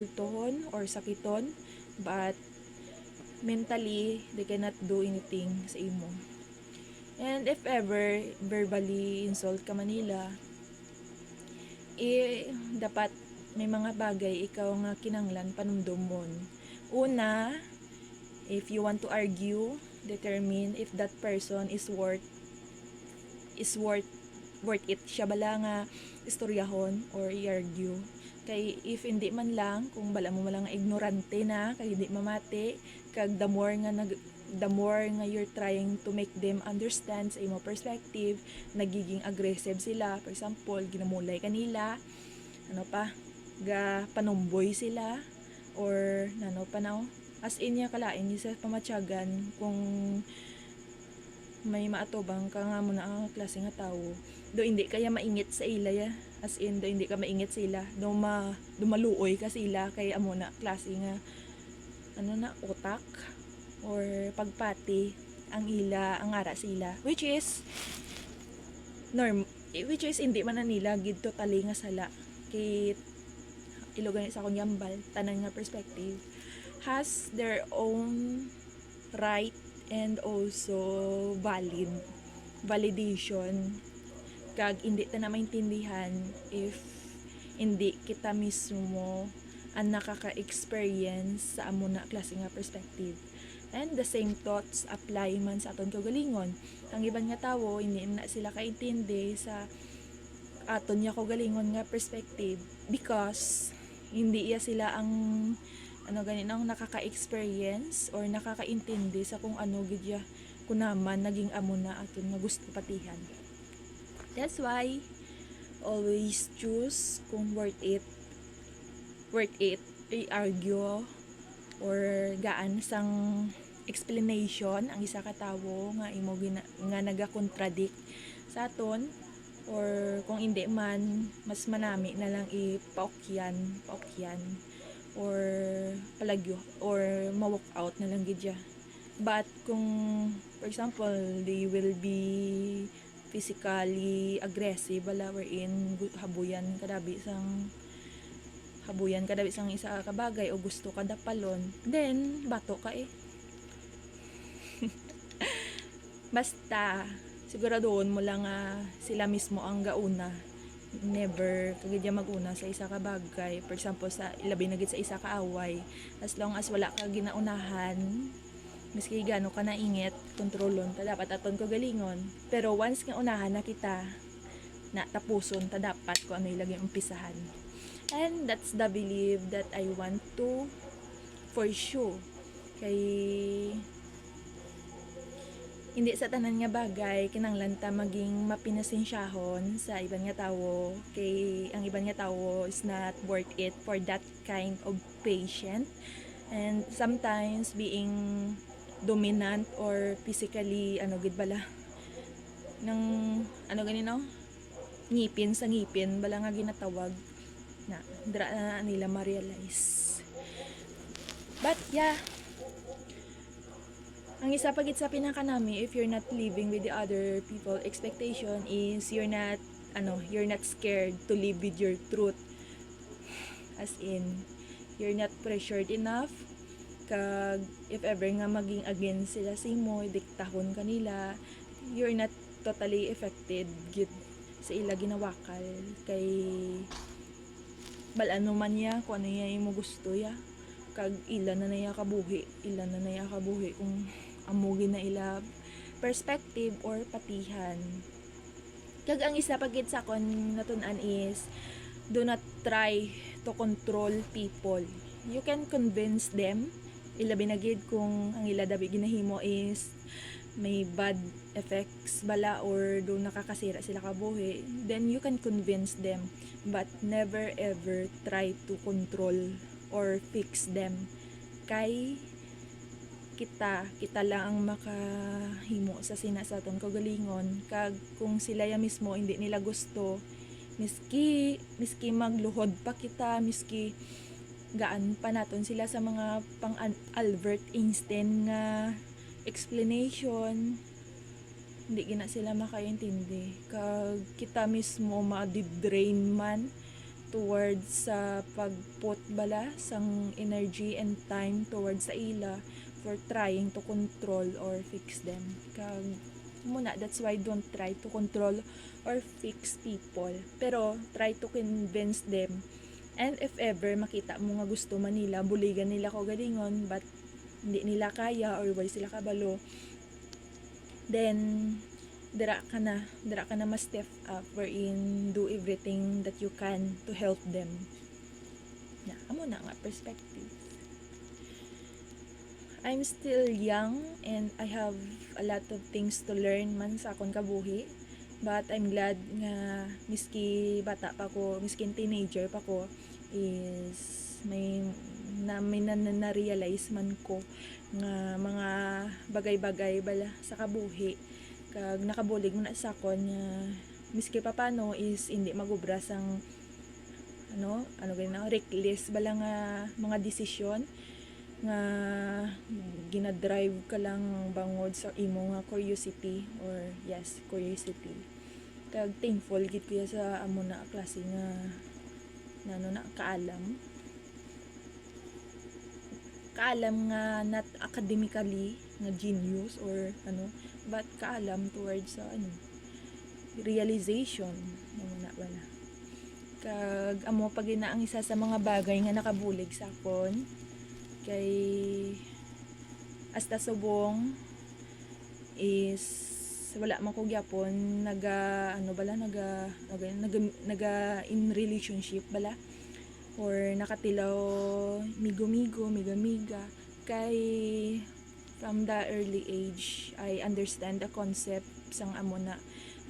insultohon or sakiton, but mentally they cannot do anything sa imo. And if ever verbally insult ka manila, dapat may mga bagay ikaw nga kinanglan panumdumon. Una, if you want to argue, determine if that person is worth it siya bala nga istoryahon or i-argue. Kay if hindi man lang, kung bala mo malang ignorante na, kay hindi mamati, kag the more nga you're trying to make them understand sa imo perspective, nagiging aggressive sila. For example, ginamulay kanila, panumboy sila, or as in niya kalain niya sa pamatyagan kung may maatobang ka nga muna ang klase nga tao, do hindi kaya maingit sa ila ya, as in do hindi ka maingit sa ila, do maluoy ka sa ila kay amo na klase nga utak or pagpati ang ara sila, which is hindi man na nila gid totally nga sala. Kay ilugan sa akong yambal, tanan nga perspective has their own right and also validation. Kag hindi ta na maintindihan if hindi kita mismo ang nakaka-experience sa amo na klase nga perspective. And the same thoughts apply man sa aton kaugalingon. Ang iban nga tawo hindi na sila kaintindi sa aton nga kaugalingon nga perspective because hindi sila ang nakaka-experience or nakakaintindi sa kung ano gidya kunaman naging amo na aton nga gusto patihan. That's why always choose kung worth it i-argue or gaan sang explanation ang isa ka tawo nga imo nga naga-contradict sa aton, or kung hindi man mas manami na lang ipaokyan or palagyo or ma-walk out na lang gidya. But kung for example they will be physically aggressive bala wherein habuyan kadabi sang isa ka bagay o gusto ka dapalon, then bato ka basta siguraduhon mo lang sila mismo ang gauna, never kagidya maguna sa isa ka bagay. For example, sa ilabi na gid sa isa ka away, as long as wala ka ginaunahan, miski gano ka naingit, kontrolon ta dapat aton ko galingon. Pero once nga unahan na kita, na tapuson ta dapat kung ano ilagay umpisahan. And that's the belief that I want to for sure. Kay hindi sa tanan nga bagay kinanglan ta maging mapinasensyahon sa iban nga tawo, kay ang iban nga tawo is not worth it for that kind of patient. And sometimes being dominant or physically gid bala ng ngipin sa ngipin bala nga ginatawag na dira na nila ma-realize. But yeah, ang isa pagit sa pinakanami, if you're not living with the other people expectation, is you're not scared to live with your truth. As in, you're not pressured enough kag if ever nga maging against sila sa imo, diktahon kanila, you're not totally affected gid sa ila ginawakal. Kay balano man ya kung ano ya imo gusto ya, kag ilan na naya kabuhi kung amugin na ila perspective or patihan. Kag ang isa pagit sa kon natun-an is do not try to control people. You can convince them, ilabi na gid kung ang ila dabi ginahimo is may bad effects bala or do nakakasira sila kabuhi, then you can convince them, but never ever try to control or fix them. Kay kita lang ang makahimo sa sinasaton kaugalingon. Kag kung sila ya mismo hindi nila gusto, miski magluhod pa kita, miski gaan pa naton sila sa mga pang Albert Einstein nga explanation, hindi gina sila makaintindi. Kag kita mismo ma-drain man towards sa pagput bala sang energy and time towards sa ila for trying to control or fix them. Kag muna, that's why don't try to control or fix people, pero try to convince them. And if ever makita mo nga gusto man nila, buligan nila ko galingon but hindi nila kaya or wala sila kabalo, then dira ka na mas step up wherein do everything that you can to help them. Amo na nga perspective. I'm still young and I have a lot of things to learn man sa akong kabuhi, but I'm glad nga miski bata pa ko, miski teenager pa ko, is may na-realize man ko nga mga bagay-bagay bala sa kabuhi, kag nakabulig mo na sa akon nga miski pa paano is hindi magubra sang reckless bala nga mga desisyon nga ginadrive ka lang bangod sa imo nga curiosity or curiosity. Kag thankful gid ko sa amo na klase nga kaalam nga not academically nga genius or but kaalam towards sa realization na wala. Kag amo pag ang isa sa mga bagay nga nakabulig sa akon kay hasta subong is wala man ko gyapon naga in relationship bala or nakatilaw miga kay from the early age I understand the concept sang amo na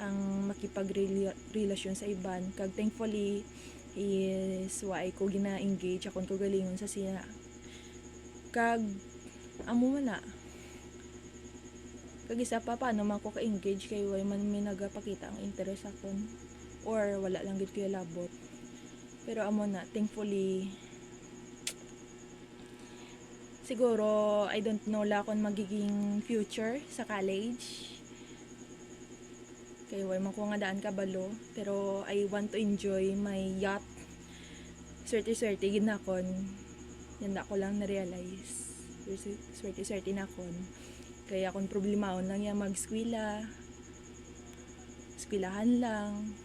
ang makipagrelasyon sa iban, kag thankfully is why ko gina-engage akon ko galingon sa siya. Kag amo wala, kag isa pa paano man ko ka-engage kay way man may nagapakita ang interest akon or wala lang gid ko labot. Pero amo na, thankfully siguro I don't know la kung magiging future sa college kay way man ko nga daan kabalo, pero I want to enjoy my yacht. Swerte gid na kon, yan na ko lang na-realize. Swerte na kon. Kaya akong problemahon lang yan mag-eskwelahan lang.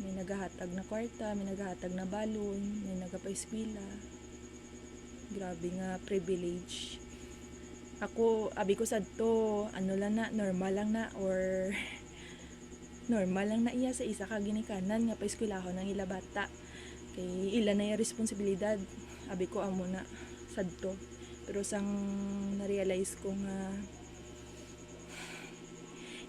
May naghahatag na kwarta, may naghahatag na balon, may nagapa-eskwela. Grabe nga privilege. Ako, abi ko sadto, normal lang na or normal lang na iya sa isa ka ginikanan nga pa-eskwelahon ng ila bata. Kay ila na yung responsibilidad. Abi ko amo na sadto. Pero sang na-realize ko nga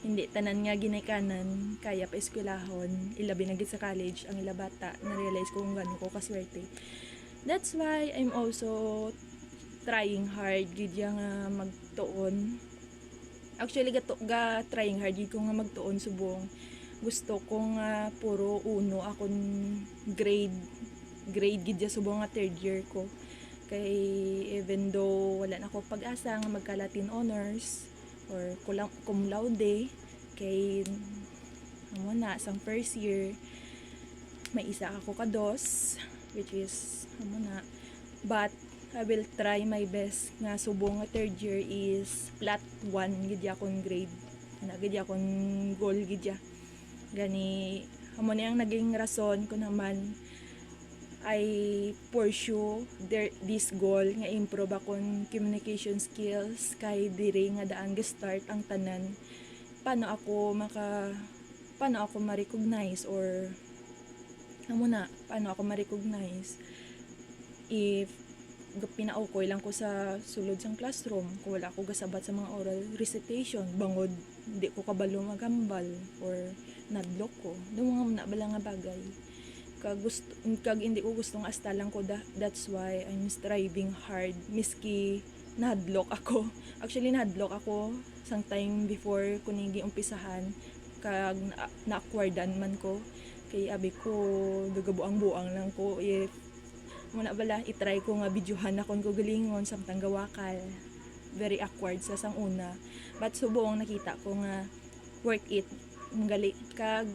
hindi tanan nga ginikanan kaya pa eskwelahon, ilabi na gid sa college ang ila bata, na-realize ko kung gaano ko kaswerte. That's why I'm also trying hard gid nga magtuon. Actually ga trying hard gid ko nga magtuon subong. Gusto ko nga puro uno akon grade gid ya subong nga third year ko. Kay even though wala na ko pag-asa nga magka Latin honors or cum laude, kay amo na sang first year may isa ako kados, which is amo na, but I will try my best nga subong nga third year is flat 1 gid akong grade, gid akong goal gid ya gani. Amo ni ang naging rason ko naman I pursue this goal nga improve akong communication skills kay diri nga daan start ang tanan. Paano ako ma-recognize or paano ako ma-recognize if pinaukoy lang ko sa sulod sang classroom, kung wala ako gasabat sa mga oral recitation, bangod di ko kabalo magambal or nadlok ko, dumang na bala nga bagay. Kag hindi ko gustong astalang ko that's why I'm striving hard miski nahadlok ako. Actually nahadlok ako sang time before ko nigi umpisahan, kag na-awkwardan man ko kay abi ko dagabuang-buang lang ko if muna bala itry ko nga videohan akon ko galingon samtang gawakal, very awkward sa sang una, but subong nakita ko nga worth it, gali kag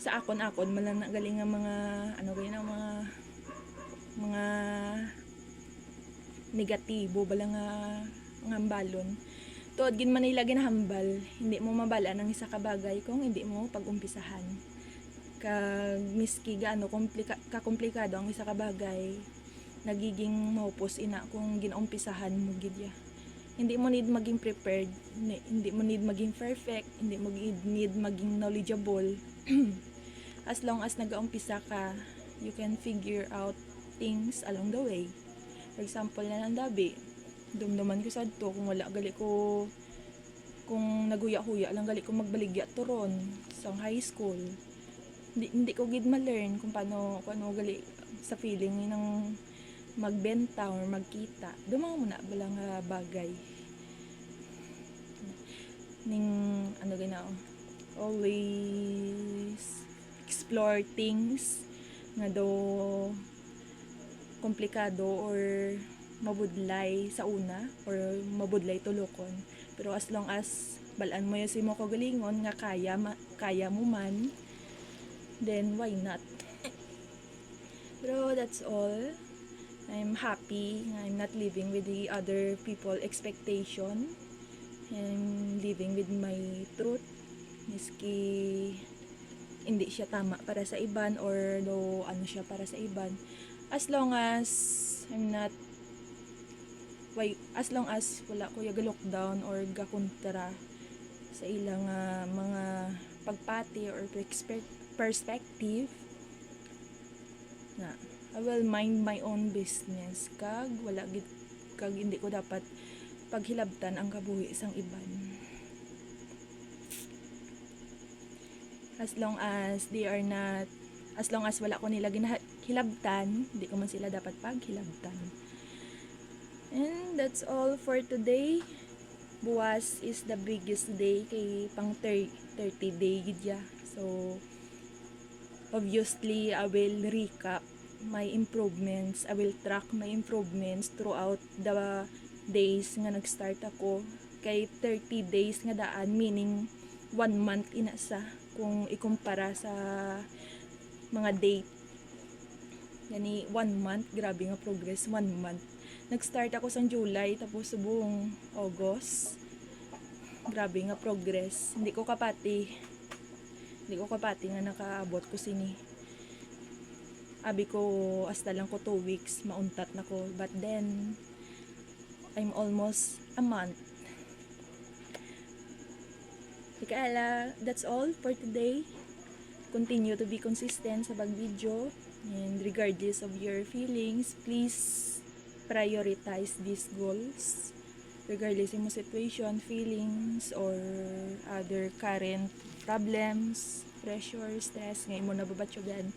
sa akon-akon man lang nagaling nga mga ano kaya na mga negatibo bala nga hambalon. Tuod gin man nila ginahambal, hindi mo mabala ng isa ka bagay kung hindi mo pag-umpisahan. Kag miski gaano kakomplikado ang isa ka bagay, nagiging maupos ina kung ginaumpisahan mo gid ya. Hindi mo need maging prepared, hindi mo need maging perfect, hindi mo need maging knowledgeable. As long as nag-uumpisa ka, you can figure out things along the way. For example, na ng dabi, dumduman ko sadto kung wala gali ko, kung naguya-huya lang gali ko magbaligya turon sa high school. Hindi ko gid ma-learn kung paano gali sa feeling ng magbenta or magkita. Dumang mo na balang bagay. Ning ano gina, always explore things nga do komplikado or mabudlay sa una or mabudlay tulokon, pero as long as balaan mo yung mo kagalingon nga kaya mo man, then why not. Pero that's all. I'm happy I'm not living with the other people expectation. I'm living with my truth, miski hindi siya tama para sa iban or do ano siya para sa iban. As long as wala ko ga-lockdown or ga-kontra sa ilang mga pagpati or perspective, na I will mind my own business kag hindi ko dapat paghilabtan ang kabuhi isang iban. As long as wala ko nila hilabtan, hindi ko man sila dapat paghilabtan. And that's all for today. Buwas is the biggest day kay pang 30 day gidya. So obviously I will recap my improvements. I will track my improvements throughout the days nga nag-start ako. Kay 30 days nga daan, meaning 1 month ina sa kung ikumpara sa mga date. Yani 1 month, grabe nga progress, 1 month. Nag-start ako sa July, tapos buong August. Grabe nga progress. Hindi ko kapati nga nakaabot ko sini. Abi ko hasta lang ko 2 weeks mauntat na ko, but then I'm almost a month. Kaya that's all for today. Continue to be consistent sa pag-video, and regardless of your feelings, please prioritize these goals. Regardless of situation, feelings, or other current problems, pressure, stress, ngayon mo nababatyogan,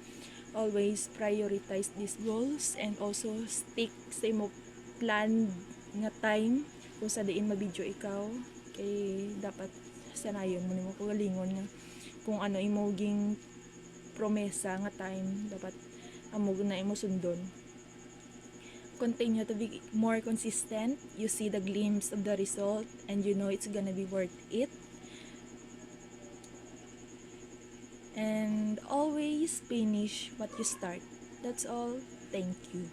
always prioritize these goals and also stick sa imo plan nga time kung sa diin mabidyo ikaw. Kay dapat sanayon mo nimo kagalingon nga kung ano imoging promesa nga time, dapat amog na imo sundon. Continue to be more consistent. You see the glimpse of the result and you know it's gonna be worth it. And always finish what you start. That's all. Thank you.